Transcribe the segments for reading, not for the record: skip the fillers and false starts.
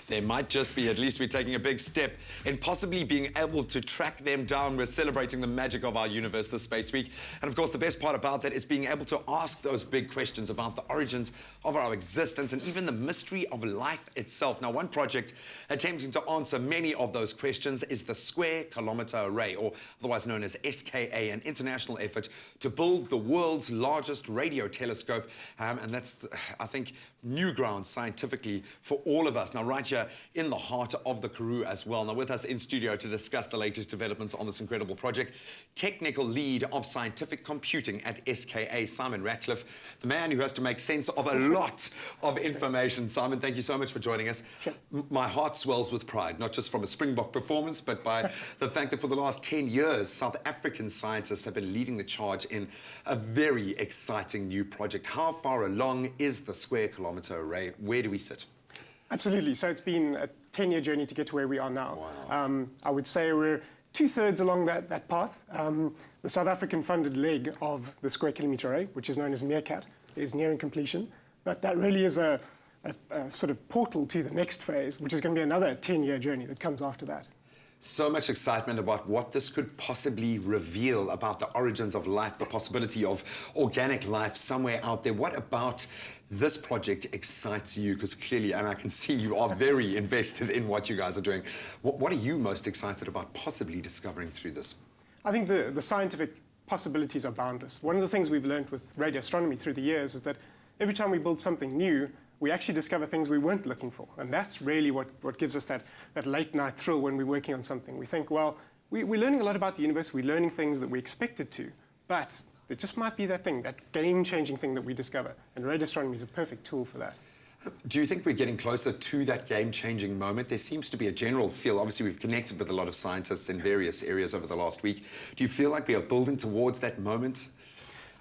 There might just be, at least we're taking a big step in possibly being able to track them down. We're celebrating the magic of our universe this Space Week. And of course, the best part about that is being able to ask those big questions about the origins of our existence and even the mystery of life itself. Now, one project attempting to answer many of those questions is the Square Kilometre Array, or otherwise known as SKA, an international effort to build the world's largest radio telescope. And that's, I think, new ground scientifically for all of us. Now, right here in the heart of the Karoo as well. Now, with us in studio to discuss the latest developments on this incredible project, technical lead of scientific computing at SKA, Simon Ratcliffe, the man who has to make sense of a lot of information. Simon, thank you so much for joining us. Sure. My heart swells with pride, not just from a Springbok performance, but by the fact that for the last 10 years, South African scientists have been leading the charge in a very exciting new project. How far along is the Square Kilometre Array? Where do we sit? Absolutely. So it's been a 10-year journey to get to where we are now. Wow. I would say we're two-thirds along that path. The South African funded leg of the Square Kilometre Array, which is known as Meerkat, is nearing completion. But that really is a sort of portal to the next phase, which is going to be another 10-year journey that comes after that. So much excitement about what this could possibly reveal about the origins of life, the possibility of organic life somewhere out there. What about this project excites you? Because clearly, and I can see you are very invested in what you guys are doing. What are you most excited about possibly discovering through this? I think the scientific possibilities are boundless. One of the things we've learned with radio astronomy through the years is that every time we build something new, we actually discover things we weren't looking for. And that's really what gives us that late night thrill when we're working on something. We think, well, we're learning a lot about the universe, we're learning things that we expected to, but there just might be that thing, that game-changing thing that we discover. And radio astronomy is a perfect tool for that. Do you think we're getting closer to that game-changing moment? There seems to be a general feel. Obviously, we've connected with a lot of scientists in various areas over the last week. Do you feel like we are building towards that moment?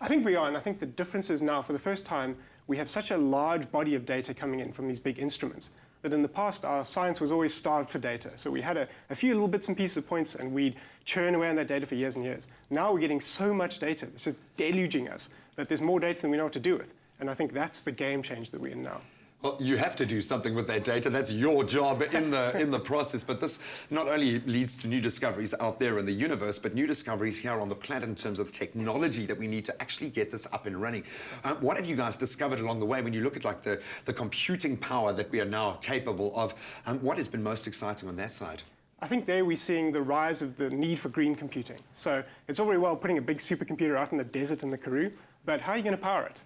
I think we are, and I think the difference is now, for the first time, we have such a large body of data coming in from these big instruments that in the past our science was always starved for data. So we had a few little bits and pieces of points and we'd churn away on that data for years and years. Now we're getting so much data, it's just deluging us, that there's more data than we know what to do with. And I think that's the game change that we're in now. Well, you have to do something with that data. That's your job in the process. But this not only leads to new discoveries out there in the universe, but new discoveries here on the planet in terms of the technology that we need to actually get this up and running. What have you guys discovered along the way when you look at like the computing power that we are now capable of? What has been most exciting on that side? I think there we're seeing the rise of the need for green computing. So it's all very well putting a big supercomputer out in the desert in the Karoo, but how are you going to power it?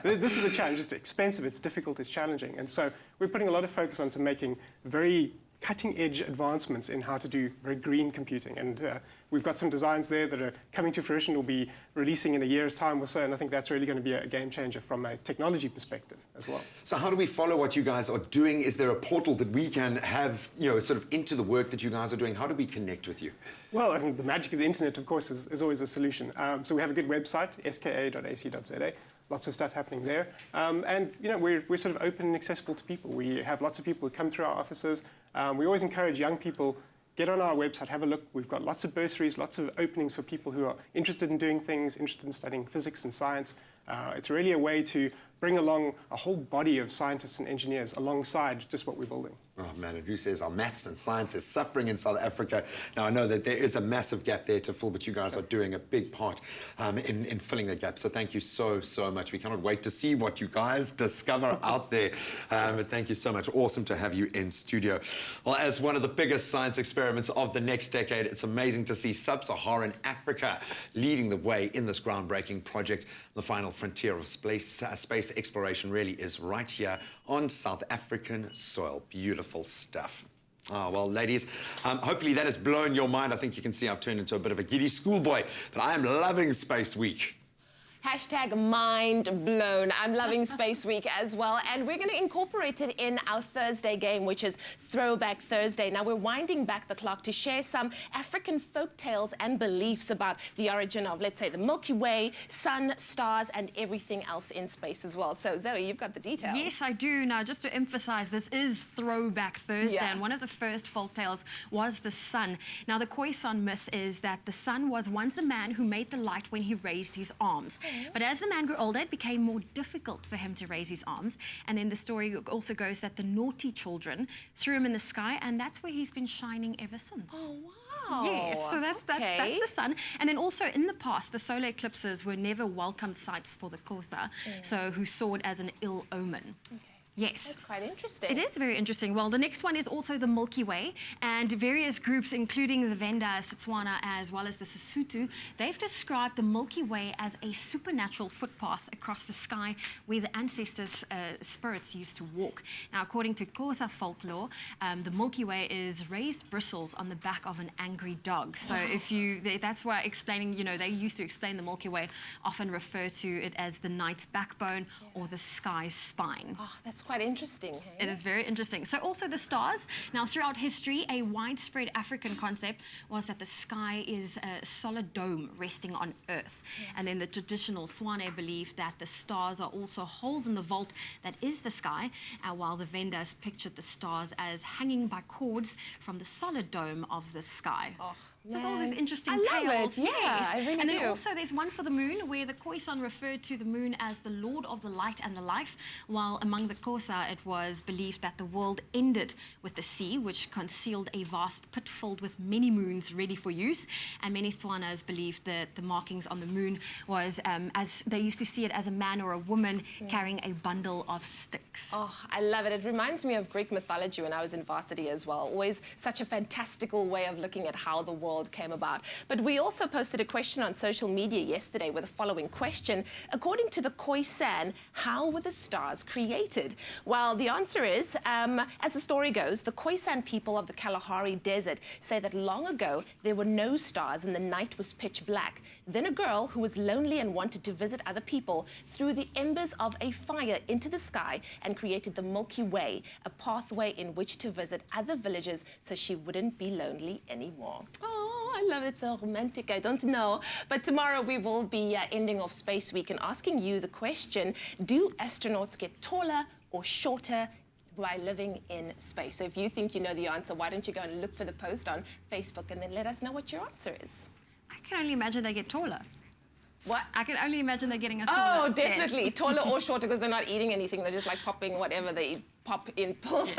This is a challenge. It's expensive, it's difficult, it's challenging. And so we're putting a lot of focus onto making very cutting-edge advancements in how to do very green computing. And we've got some designs there that are coming to fruition. We'll be releasing in a year's time or so, and I think that's really going to be a game changer from a technology perspective as well. So how do we follow what you guys are doing? Is there a portal that we can have, you know, sort of into the work that you guys are doing? How do we connect with you? Well, I think the magic of the internet, of course, is always a solution. So we have a good website, ska.ac.za. Lots of stuff happening there. And, you know, we're sort of open and accessible to people. We have lots of people who come through our offices. We always encourage young people, get on our website, have a look. We've got lots of bursaries, lots of openings for people who are interested in doing things, interested in studying physics and science. It's really a way to bring along a whole body of scientists and engineers alongside just what we're building. Oh man, and who says our maths and science is suffering in South Africa? Now I know that there is a massive gap there to fill, but you guys are doing a big part in filling the gap. So thank you so much. We cannot wait to see what you guys discover out there. Thank you so much. Awesome to have you in studio. Well, as one of the biggest science experiments of the next decade, it's amazing to see sub-Saharan Africa leading the way in this groundbreaking project. The final frontier of space exploration really is right here on South African soil. Beautiful stuff. Oh, well, ladies, hopefully that has blown your mind. I think you can see I've turned into a bit of a giddy schoolboy, but I am loving Space Week. Hashtag mind blown. I'm loving Space Week as well. And we're going to incorporate it in our Thursday game, which is Throwback Thursday. Now, we're winding back the clock to share some African folk tales and beliefs about the origin of, let's say, the Milky Way, sun, stars, and everything else in space as well. So, Zoe, you've got the details. Yes, I do. Now, just to emphasize, this is Throwback Thursday, and one of the first folk tales was the sun. Now, the Khoisan myth is that the sun was once a man who made the light when he raised his arms. But as the man grew older, it became more difficult for him to raise his arms. And then the story also goes that the naughty children threw him in the sky, and that's where he's been shining ever since. Oh, wow. Yes, so that's the sun. And then also in the past, the solar eclipses were never welcome sights for the Xhosa, so who saw it as an ill omen. Okay. Yes. That's quite interesting. It is very interesting. Well, the next one is also the Milky Way, and various groups, including the Venda, Setswana, as well as the Sesotho, they've described the Milky Way as a supernatural footpath across the sky where the ancestors' spirits used to walk. Now, according to Xhosa folklore, the Milky Way is raised bristles on the back of an angry dog. So that's why explaining, they used to explain the Milky Way, often refer to it as the night's backbone or the sky's spine. Oh, that's quite interesting. Hey? It is very interesting. So also the stars. Now, throughout history, a widespread African concept was that the sky is a solid dome resting on Earth. And then the traditional Swane believed that the stars are also holes in the vault that is the sky, while the Vendas pictured the stars as hanging by cords from the solid dome of the sky. Oh. So it's all these interesting I love tales. it. Yeah, yes. I really and do. then also there's one for the moon where the Khoisan referred to the moon as the Lord of the Light and the Life, while among the Xhosa it was believed that the world ended with the sea, which concealed a vast pit filled with many moons ready for use. And many Tswanas believed that the markings on the moon was, as they used to see it, as a man or a woman carrying a bundle of sticks. Oh, I love it. It reminds me of Greek mythology when I was in varsity as well. Always such a fantastical way of looking at how the world came about. But we also posted a question on social media yesterday with the following question. According to the Khoisan, how were the stars created? Well, the answer is, as the story goes, the Khoisan people of the Kalahari Desert say that long ago there were no stars and the night was pitch black. Then a girl who was lonely and wanted to visit other people threw the embers of a fire into the sky and created the Milky Way, a pathway in which to visit other villages so she wouldn't be lonely anymore. Oh, I love it. It's so romantic. I don't know. But tomorrow we will be ending off Space Week and asking you the question, do astronauts get taller or shorter by living in space? So if you think you know the answer, why don't you go and look for the post on Facebook and then let us know what your answer is. I can only imagine they get taller. What? I can only imagine they're getting us taller. Oh, definitely. Yes. Taller or shorter because they're not eating anything. They're just like popping whatever they pop in pills.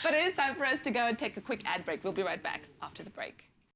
But it is time for us to go and take a quick ad break. We'll be right back after the break.